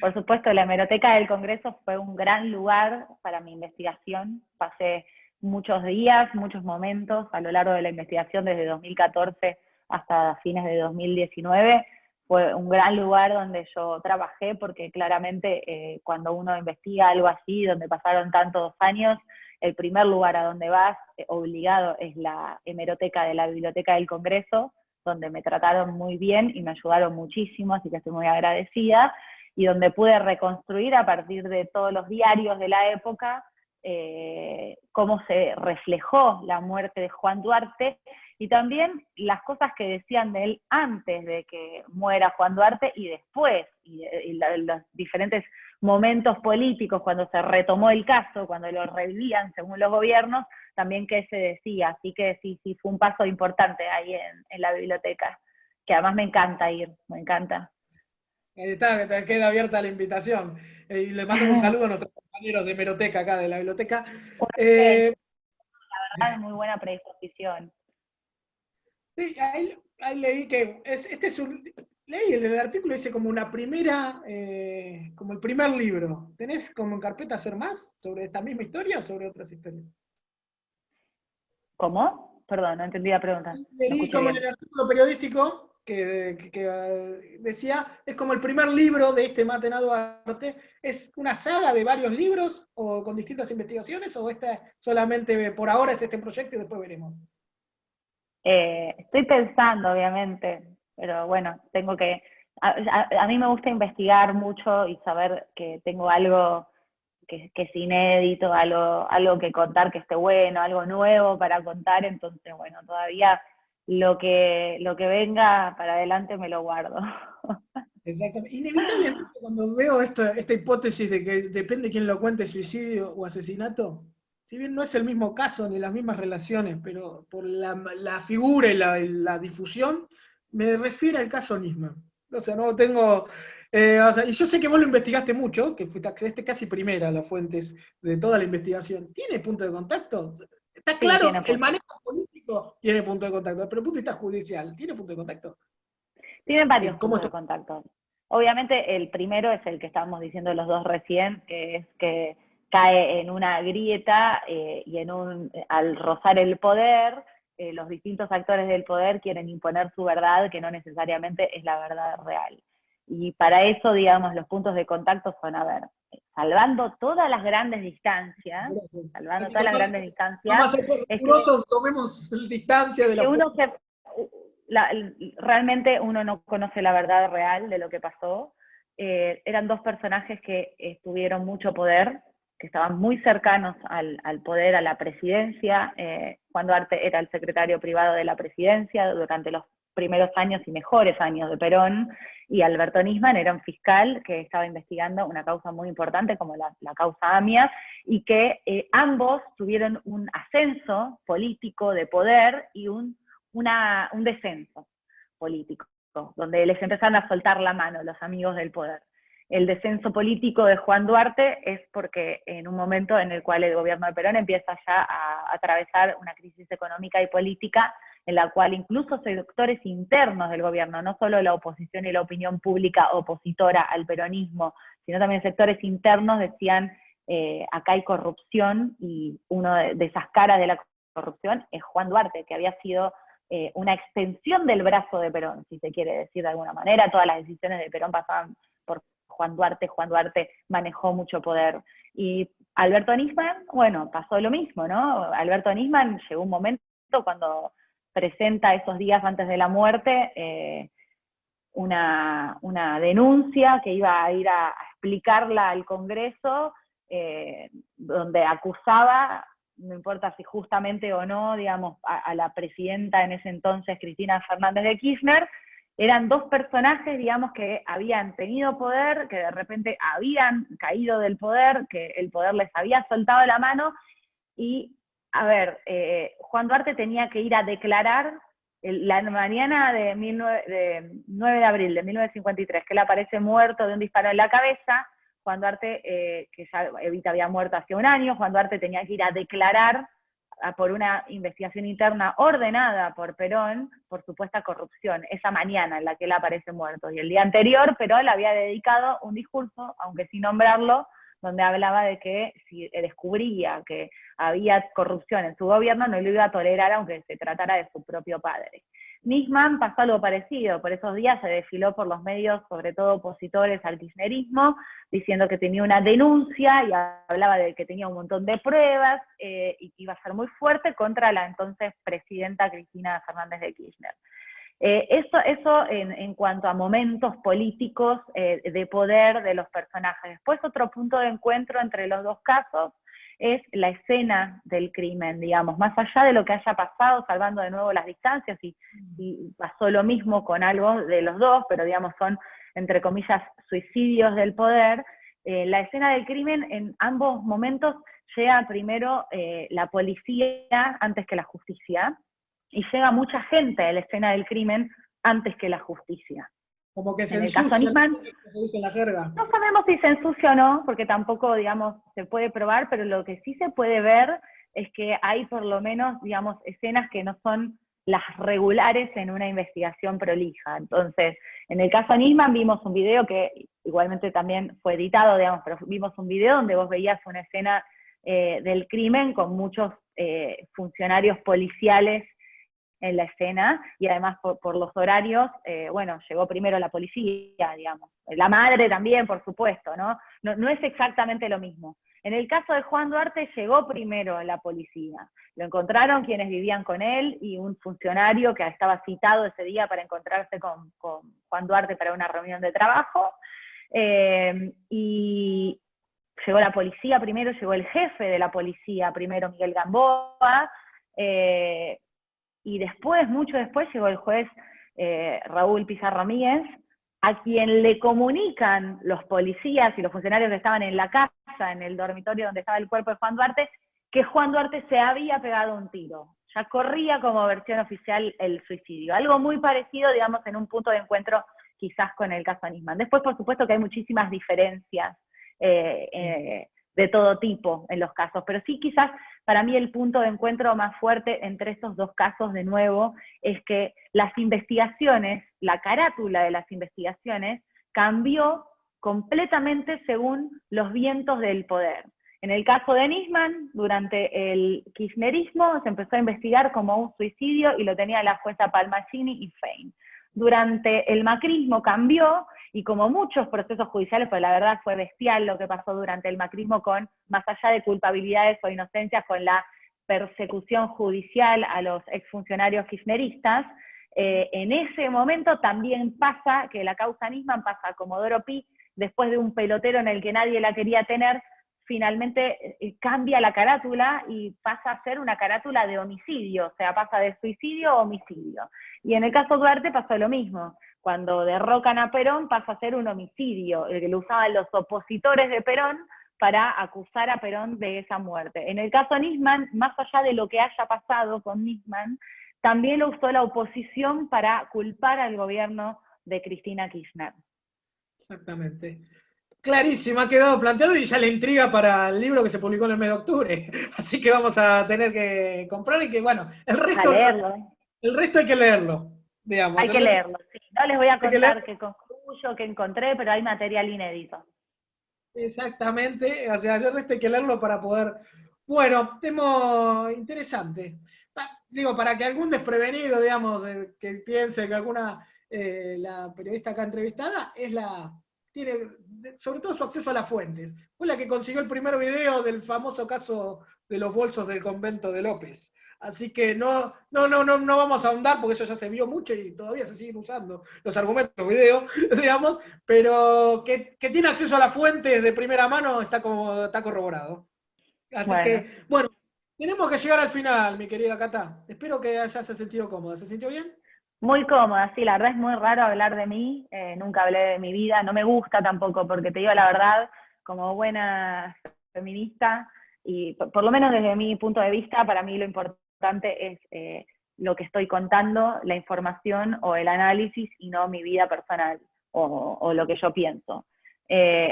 Por supuesto, la hemeroteca del Congreso fue un gran lugar para mi investigación. Pasé muchos días, muchos momentos a lo largo de la investigación, desde 2014 hasta fines de 2019. Fue un gran lugar donde yo trabajé, porque claramente cuando uno investiga algo así, donde pasaron tantos años, el primer lugar a donde vas obligado es la hemeroteca de la Biblioteca del Congreso, donde me trataron muy bien y me ayudaron muchísimo, así que estoy muy agradecida, y donde pude reconstruir a partir de todos los diarios de la época cómo se reflejó la muerte de Juan Duarte, y también las cosas que decían de él antes de que muera Juan Duarte y después, y los diferentes momentos políticos, cuando se retomó el caso, cuando lo revivían según los gobiernos, también qué se decía. Así que sí, fue un paso importante ahí en la biblioteca, que además me encanta ir, me encanta. queda abierta la invitación. Y le mando un saludo a nuestros compañeros de hemeroteca acá, de la biblioteca. Bueno, la verdad, muy buena predisposición. Sí, ahí leí que leí el artículo, dice como una primera, como el primer libro. ¿Tenés como en carpeta hacer más sobre esta misma historia o sobre otras historias? ¿Cómo? Perdón, no entendí la pregunta. No Leí escuché como en bien. el artículo periodístico que decía, es como el primer libro de este Maten a Duarte. ¿Es una saga de varios libros o con distintas investigaciones o esta solamente por ahora es este proyecto y después veremos? Estoy pensando, obviamente, pero bueno, tengo que... A mí me gusta investigar mucho y saber que tengo algo que es inédito, algo que contar que esté bueno, algo nuevo para contar, entonces, bueno, todavía lo que venga para adelante me lo guardo. Exactamente. Inevitablemente cuando veo esta hipótesis de que depende quién lo cuente, suicidio o asesinato, si bien no es el mismo caso ni las mismas relaciones, pero por la figura y la difusión, me refiere al caso Nisman. O sea, no tengo... o sea, y yo sé que vos lo investigaste mucho, que accediste casi primera a las fuentes de toda la investigación. ¿Tiene punto de contacto? Está Sí, claro, tiene el punto. manejo político tiene punto de contacto, pero el punto de vista judicial, ¿tiene punto de contacto? Tienen varios ¿Cómo puntos esto? de contacto. Obviamente el primero es el que estábamos diciendo los dos recién, que es que cae en una grieta y al rozar el poder, los distintos actores del poder quieren imponer su verdad, que no necesariamente es la verdad real. Y para eso, digamos, los puntos de contacto son, a ver, salvando todas las grandes distancias, Hay salvando que todas las tomar, grandes vamos distancias, a ser es que rigurosos, tomemos distancia de la uno la, realmente uno no conoce la verdad real de lo que pasó. Eran dos personajes que tuvieron mucho poder, que estaban muy cercanos al poder, a la presidencia. Juan Duarte era el secretario privado de la presidencia durante los primeros años y mejores años de Perón, y Alberto Nisman era un fiscal que estaba investigando una causa muy importante como la causa AMIA, y que ambos tuvieron un ascenso político de poder y un descenso político, donde les empezaron a soltar la mano los amigos del poder. El descenso político de Juan Duarte es porque en un momento en el cual el gobierno de Perón empieza ya a atravesar una crisis económica y política en la cual incluso sectores internos del gobierno, no solo la oposición y la opinión pública opositora al peronismo, sino también sectores internos decían acá hay corrupción, y uno de esas caras de la corrupción es Juan Duarte, que había sido una extensión del brazo de Perón, si se quiere decir de alguna manera. Todas las decisiones de Perón pasaban por Juan Duarte manejó mucho poder. Y Alberto Nisman, bueno, pasó lo mismo, ¿no? Alberto Nisman llegó un momento cuando presenta esos días antes de la muerte una denuncia que iba a ir a explicarla al Congreso, donde acusaba, no importa si justamente o no, digamos, a la presidenta en ese entonces, Cristina Fernández de Kirchner. Eran dos personajes, digamos, que habían tenido poder, que de repente habían caído del poder, que el poder les había soltado la mano, y, a ver, Juan Duarte tenía que ir a declarar la mañana de 9 de abril de 1953, que él aparece muerto de un disparo en la cabeza. Juan Duarte, que ya Evita había muerto hace un año, Juan Duarte tenía que ir a declarar por una investigación interna ordenada por Perón por supuesta corrupción, esa mañana en la que él aparece muerto. Y el día anterior Perón le había dedicado un discurso, aunque sin nombrarlo, donde hablaba de que si descubría que había corrupción en su gobierno, no lo iba a tolerar aunque se tratara de su propio padre. Nisman pasó algo parecido, por esos días se desfiló por los medios, sobre todo opositores al kirchnerismo, diciendo que tenía una denuncia y hablaba de que tenía un montón de pruebas y que iba a ser muy fuerte contra la entonces presidenta Cristina Fernández de Kirchner. Eso en cuanto a momentos políticos de poder de los personajes. Después otro punto de encuentro entre los dos casos es la escena del crimen, digamos, más allá de lo que haya pasado, salvando de nuevo las distancias, y pasó lo mismo con algo de los dos, pero digamos son, entre comillas, suicidios del poder. La escena del crimen en ambos momentos llega primero la policía antes que la justicia, y llega mucha gente a la escena del crimen antes que la justicia. Como que se En el caso ensucia, Nisman, se dice en la jerga. no sabemos si se ensucia o no, porque tampoco, digamos, se puede probar, pero lo que sí se puede ver es que hay por lo menos, digamos, escenas que no son las regulares en una investigación prolija. Entonces, en el caso Nisman vimos un video que igualmente también fue editado, digamos, pero vimos un video donde vos veías una escena del crimen con muchos funcionarios policiales en la escena, y además por los horarios, bueno, llegó primero la policía, digamos. La madre también, por supuesto, ¿no? No es exactamente lo mismo. En el caso de Juan Duarte llegó primero la policía. Lo encontraron quienes vivían con él y un funcionario que estaba citado ese día para encontrarse con Juan Duarte para una reunión de trabajo. Y llegó la policía primero, llegó el jefe de la policía primero, Miguel Gamboa, y después, mucho después, llegó el juez Raúl Pizarro Míguez, a quien le comunican los policías y los funcionarios que estaban en la casa, en el dormitorio donde estaba el cuerpo de Juan Duarte, que Juan Duarte se había pegado un tiro. Ya corría como versión oficial el suicidio. Algo muy parecido, digamos, en un punto de encuentro quizás con el caso Nisman. Después, por supuesto, que hay muchísimas diferencias de todo tipo en los casos, pero sí quizás para mí el punto de encuentro más fuerte entre estos dos casos de nuevo es que las investigaciones, la carátula de las investigaciones cambió completamente según los vientos del poder. En el caso de Nisman, durante el kirchnerismo se empezó a investigar como un suicidio y lo tenía la jueza Palmacini y Fein. Durante el macrismo cambió, y como muchos procesos judiciales, pues la verdad fue bestial lo que pasó durante el macrismo con, más allá de culpabilidades o inocencias, con la persecución judicial a los exfuncionarios kirchneristas, en ese momento también pasa que la causa Nisman pasa a Comodoro Pi, después de un pelotero en el que nadie la quería tener, finalmente cambia la carátula y pasa a ser una carátula de homicidio, o sea, pasa de suicidio a homicidio. Y en el caso Duarte pasó lo mismo. Cuando derrocan a Perón pasa a ser un homicidio, el que lo usaban los opositores de Perón para acusar a Perón de esa muerte. En el caso Nisman, más allá de lo que haya pasado con Nisman, también lo usó la oposición para culpar al gobierno de Cristina Kirchner. Exactamente. Clarísimo, ha quedado planteado y ya la intriga para el libro que se publicó en el mes de octubre. Así que vamos a tener que comprar y que, bueno, el resto hay que leerlo, digamos. Hay que leerlo, sí. No les voy a contar qué concluyo, qué encontré, pero hay material inédito. Exactamente, o sea, el resto hay que leerlo para poder... Bueno, tema interesante. Digo, para que algún desprevenido, digamos, que piense que alguna, la periodista acá entrevistada, tiene sobre todo su acceso a las fuentes. Fue la que consiguió el primer video del famoso caso de los bolsos del convento de López. Así que no vamos a ahondar, porque eso ya se vio mucho y todavía se siguen usando los argumentos, los videos, digamos, pero que tiene acceso a las fuentes de primera mano está corroborado. Así que, bueno, tenemos que llegar al final, mi querida Cata. Espero que hayas sentido cómoda. ¿Se sintió bien? Muy cómoda, sí, la verdad es muy raro hablar de mí, nunca hablé de mi vida, no me gusta tampoco, porque te digo la verdad, como buena feminista, y por lo menos desde mi punto de vista, para mí lo importante es lo que estoy contando, la información o el análisis, y no mi vida personal o lo que yo pienso.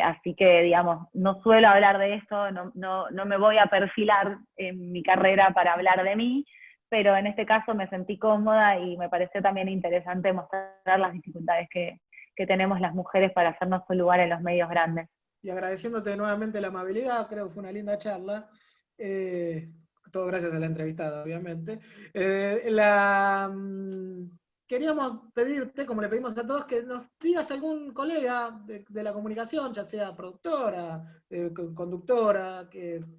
Así que, digamos, no suelo hablar de esto, no me voy a perfilar en mi carrera para hablar de mí, pero en este caso me sentí cómoda y me pareció también interesante mostrar las dificultades que tenemos las mujeres para hacernos un lugar en los medios grandes. Y agradeciéndote nuevamente la amabilidad, creo que fue una linda charla, todo gracias a la entrevistada, obviamente. Queríamos pedirte, como le pedimos a todos, que nos digas algún colega de la comunicación, ya sea productora, conductora,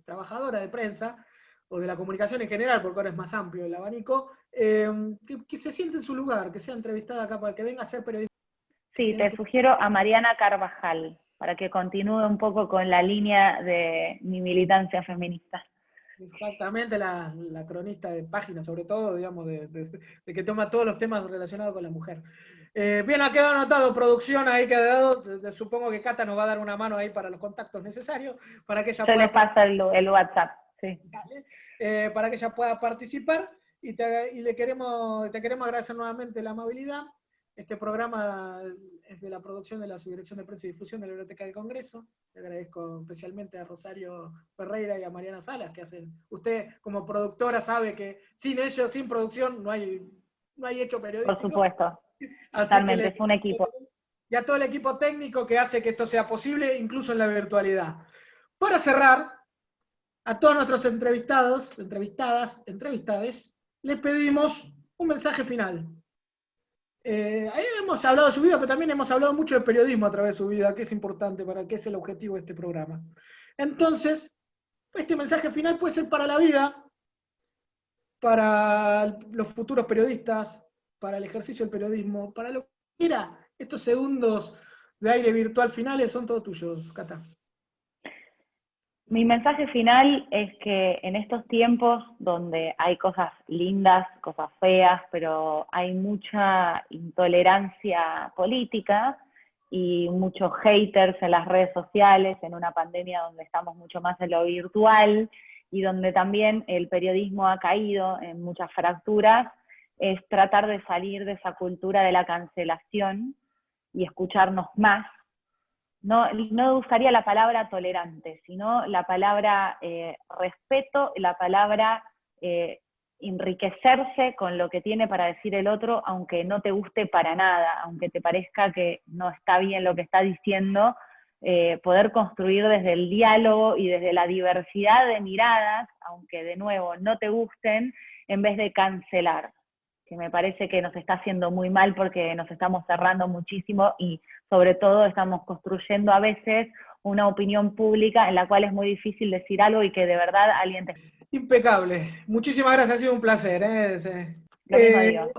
trabajadora de prensa, o de la comunicación en general, porque ahora es más amplio el abanico, que se siente en su lugar, que sea entrevistada acá, para que venga a ser periodista. Sí, te sugiero a Mariana Carvajal, para que continúe un poco con la línea de mi militancia feminista. Exactamente, la cronista de página, sobre todo, digamos, de que toma todos los temas relacionados con la mujer. Bien, ha quedado anotado, producción ahí quedado. Supongo que Cata nos va a dar una mano ahí para los contactos necesarios, para que ella pueda... Yo le paso el WhatsApp, sí. Para que ella pueda participar, y te queremos agradecer nuevamente la amabilidad. Este programa es de la producción de la Subdirección de Prensa y Difusión de la Biblioteca del Congreso. Le agradezco especialmente a Rosario Ferreira y a Mariana Salas, que hacen, usted como productora sabe que sin ellos, sin producción, no hay hecho periodístico. Por supuesto, Así totalmente, es un equipo. Y a todo el equipo técnico que hace que esto sea posible, incluso en la virtualidad. Para cerrar, a todos nuestros entrevistados, entrevistades, les pedimos un mensaje final. Ahí hemos hablado de su vida, pero también hemos hablado mucho de periodismo a través de su vida, que es importante para que es el objetivo de este programa. Entonces, este mensaje final puede ser para la vida, para los futuros periodistas, para el ejercicio del periodismo, para lo que quiera. Estos segundos de aire virtual finales son todos tuyos, Cata. Mi mensaje final es que en estos tiempos donde hay cosas lindas, cosas feas, pero hay mucha intolerancia política y muchos haters en las redes sociales, en una pandemia donde estamos mucho más en lo virtual y donde también el periodismo ha caído en muchas fracturas, es tratar de salir de esa cultura de la cancelación y escucharnos más. No usaría la palabra tolerante, sino la palabra respeto, la palabra enriquecerse con lo que tiene para decir el otro, aunque no te guste para nada, aunque te parezca que no está bien lo que está diciendo, poder construir desde el diálogo y desde la diversidad de miradas, aunque de nuevo no te gusten, en vez de cancelar, que me parece que nos está haciendo muy mal porque nos estamos cerrando muchísimo y sobre todo estamos construyendo a veces una opinión pública en la cual es muy difícil decir algo y que de verdad alguien te... Impecable. Muchísimas gracias, ha sido un placer. Lo mismo digo.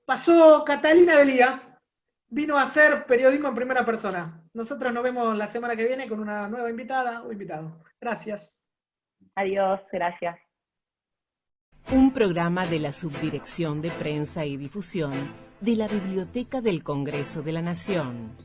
Pasó Catalina Delía, vino a hacer periodismo en primera persona. Nosotros nos vemos la semana que viene con una nueva invitada o invitado. Gracias. Adiós, gracias. Un programa de la Subdirección de Prensa y Difusión de la Biblioteca del Congreso de la Nación.